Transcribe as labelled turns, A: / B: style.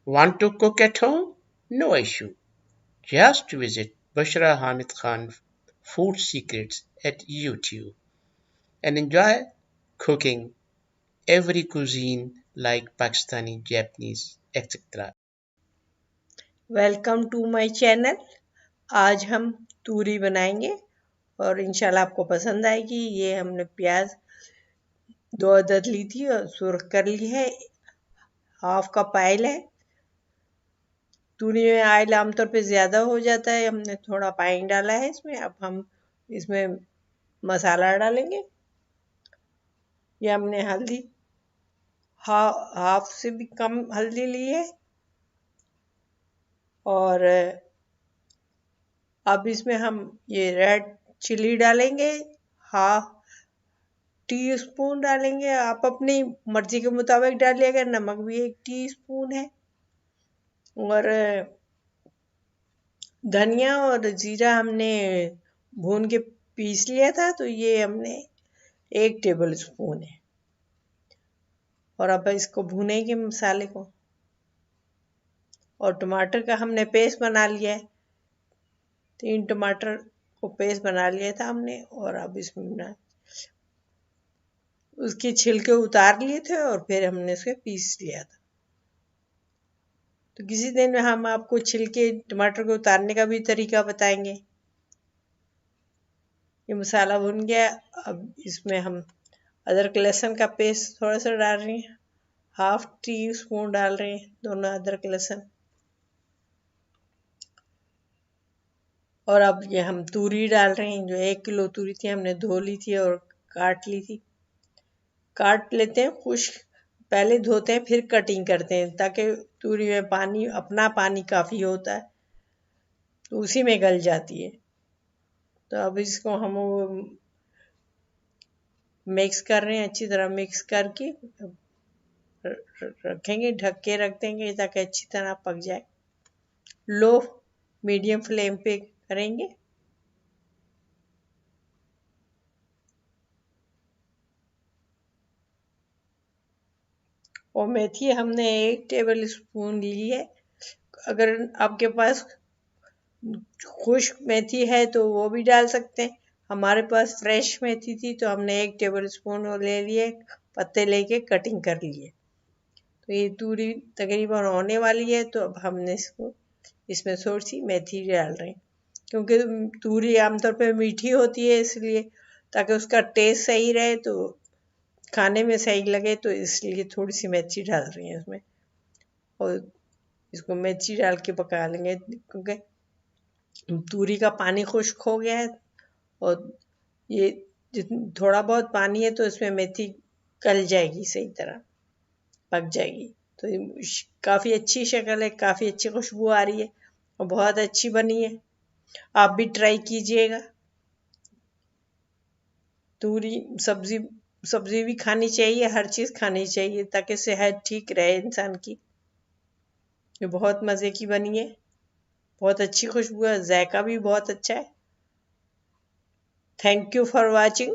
A: Want to cook at home? No issue. Just visit Bushra Hamid Khan Food Secrets at YouTube and enjoy cooking every cuisine like Pakistani, Japanese, etc.
B: Welcome to my channel. आज हम तूरी बनाएंगे और इंशाल्लाह आपको पसंद आएगी। ये हमने प्याज 2 अदद ली थी और सुरख कर ली है। हाफ कप ऑयल है। तूरी में ऑयल आमतौर पे ज़्यादा हो जाता है, हमने थोड़ा पानी डाला है इसमें। अब हम इसमें मसाला डालेंगे। ये हमने हल्दी हाफ से भी कम हल्दी ली है। और अब इसमें हम ये रेड चिली डालेंगे, हाफ टी स्पून डालेंगे। आप अपनी मर्जी के मुताबिक डालिएगा। नमक भी 1 टीस्पून है। और धनिया और जीरा हमने भून के पीस लिया था, तो ये हमने 1 टेबल स्पून है। और अब इसको भूनेंगे मसाले को। और टमाटर का हमने पेस्ट बना लिया है। 3 टमाटर को पेस्ट बना लिया था हमने। और अब इसमें उसके छिलके उतार लिए थे और फिर हमने उसके पीस लिया था। तो किसी दिन में हम आपको छिलके टमाटर को उतारने का भी तरीका बताएंगे। ये मसाला भुन गया। अब इसमें हम अदरक लहसुन का पेस्ट थोड़ा सा डाल रहे हैं। हाफ टी स्पून डाल रहे हैं दोनों अदरक लहसुन। और अब ये हम तूरी डाल रहे हैं। जो 1 किलो तूरी थी हमने धो ली थी और काट ली थी। काट लेते हैं खुश्क, पहले धोते हैं फिर कटिंग करते हैं, ताकि तूरी में पानी, अपना पानी काफ़ी होता है तो उसी में गल जाती है। तो अब इसको हम मिक्स कर रहे हैं, अच्छी तरह मिक्स करके रखेंगे, ढक के रख देंगे ताकि अच्छी तरह पक जाए। लो मीडियम फ्लेम पे करेंगे। और मेथी हमने 1 टेबल स्पून ली है। अगर आपके पास खुश्क मेथी है तो वो भी डाल सकते हैं। हमारे पास फ्रेश मेथी थी तो हमने 1 टेबल स्पून ले लिए, पत्ते लेके कटिंग कर लिए। तो ये तूरी तकरीबन होने वाली है, तो अब हमने इसमें थोड़ी सी मेथी डाल रहे हैं, क्योंकि तूरी आमतौर पे मीठी होती है, इसलिए ताकि उसका टेस्ट सही रहे, तो खाने में सही लगे, तो इसलिए थोड़ी सी मेथी डाल रही हैं इसमें। और इसको मेथी डाल के पका लेंगे, क्योंकि तूरी का पानी खुश्क हो गया है। और ये थोड़ा बहुत पानी है तो इसमें मेथी गल जाएगी, सही तरह पक जाएगी। तो काफ़ी अच्छी शक्ल है, काफ़ी अच्छी खुशबू आ रही है और बहुत अच्छी बनी है। आप भी ट्राई कीजिएगा। तूरी सब्जी सब्जी भी खानी चाहिए, हर चीज़ खानी चाहिए ताकि सेहत ठीक रहे इंसान की। ये बहुत मज़े की बनी है, बहुत अच्छी खुशबू है, जायका भी बहुत अच्छा है। Thank you for watching.